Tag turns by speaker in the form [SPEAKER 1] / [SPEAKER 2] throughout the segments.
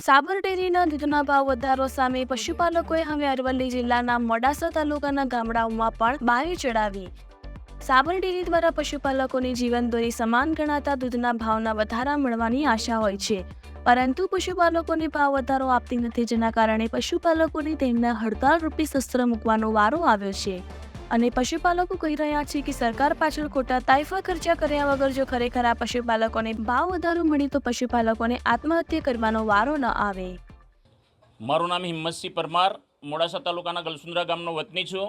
[SPEAKER 1] સાબર ડેરીના દૂધના ભાવ વધારો સામે પશુપાલકોએ હવે અરવલ્લી જિલ્લાના મોડાસા તાલુકાના ગામડાઓમાં પણ બારી ચડાવી. સાબર ડેરી દ્વારા પશુપાલકોની જીવનદોરી સમાન ગણાતા દૂધના ભાવના વધારા મળવાની આશા હોય છે, પરંતુ પશુપાલકોને ભાવ વધારો આપતી નથી, જેના કારણે પશુપાલકોને તેમના હડતાળ રૂપી શસ્ત્ર મૂકવાનો વારો આવ્યો છે. અને પશુપાલકો કહી રહ્યા છે કે સરકાર પાછળ ખોટા તાઇફા ખર્ચા કર્યા વગર જો ખરેખર આ પશુપાલકોને ભાવ વધારો મળે તો પશુપાલકોને આત્મહત્યા કરવાનો વારો ન આવે.
[SPEAKER 2] મારું નામ હિંમતસિંહ પરમાર, મોડાસા તાલુકાના ગલસુંદરા ગામનો વતની છું.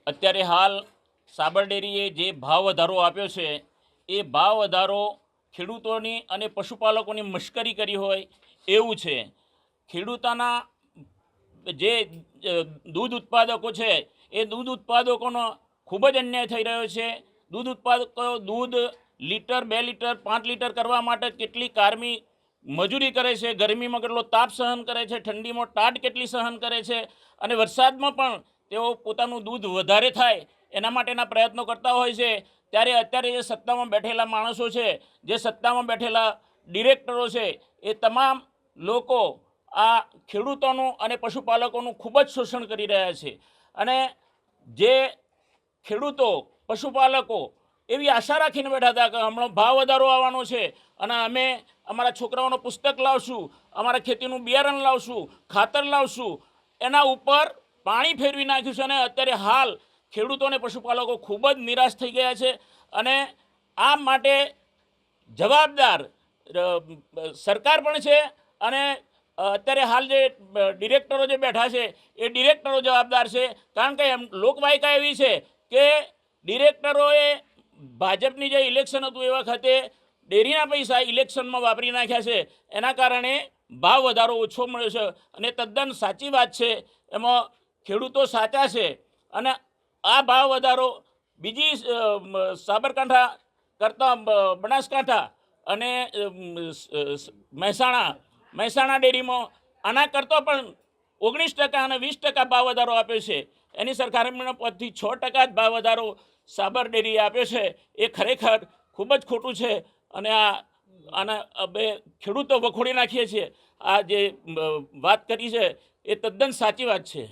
[SPEAKER 2] અત્યારે હાલ સાબર ડેરીએ જે ભાવ વધારો આપ્યો છે એ ભાવ વધારો ખેડૂતોની અને પશુપાલકોની મશ્કરી કરી હોય એવું છે. ખેડૂતોના જે દૂધ ઉત્પાદકો છે એ દૂધ ઉત્પાદકોનો ખૂબ જ અન્યાય થઈ રહ્યો છે. દૂધ ઉત્પાદકો દૂધ લીટર 2 લીટર 5 લીટર કરવા માટે કેટલી કારમી મજૂરી કરે છે, ગરમીમાં કેટલો તાપ સહન કરે છે, ઠંડીમાં ટાઢ કેટલી સહન કરે છે, અને વરસાદમાં પણ તેઓ પોતાનું દૂધ વધારે થાય એના માટેના પ્રયત્નો કરતા હોય છે. ત્યારે અત્યારે જે સત્તામાં બેઠેલા માણસો છે, જે સત્તામાં બેઠેલા ડિરેક્ટરો છે, એ તમામ લોકો આ ખેડૂતોનું અને પશુપાલકોનું ખૂબ જ શોષણ કરી રહ્યા છે. અને જે ખેડૂતો પશુપાલકો એવી આશા રાખીને બેઠા હતા કે હમણાં ભાવ વધારો આવવાનો છે અને અમે અમારા છોકરાઓનું પુસ્તક લાવશું, અમારા ખેતીનું બિયારણ લાવશું, ખાતર લાવશું, એના ઉપર પાણી ફેરવી નાખ્યું છે. અને અત્યારે હાલ ખેડૂતો અને પશુપાલકો ખૂબ જ નિરાશ થઈ ગયા છે. અને આ માટે જવાબદાર સરકાર પણ છે અને અત્યારે હાલ જે ડિરેક્ટરો જે બેઠા છે એ ડિરેક્ટરો જવાબદાર છે. કારણ કે લોકવાયકા એવી છે કે ડિરેક્ટરોએ ભાજપની જે ઇલેક્શન હતું એ વખતે ડેરીના પૈસા ઇલેક્શનમાં વાપરી નાખ્યા છે. એના કારણે ભાવ વધારો ઓછો મળ્યો છે અને તદ્દન સાચી વાત છે. એમાં ખેડૂતો સાચા છે. અને આ ભાવ વધારો બીજી સાબરકાંઠા કરતાં બનાસકાંઠા અને મહેસાણા ડેરીમાં આના કરતાં પણ 19% અને 20% ભાવ વધારો આપ્યો છે. એની સરખામણીમાં 5 થી 6% જ ભાવ વધારો સાબર ડેરીએ આપ્યો છે. એ ખરેખર ખૂબ જ ખોટું છે. અને આના બે ખેડૂતો વખોડી નાખીએ છીએ. આ જે વાત કરી છે એ તદ્દન સાચી વાત છે.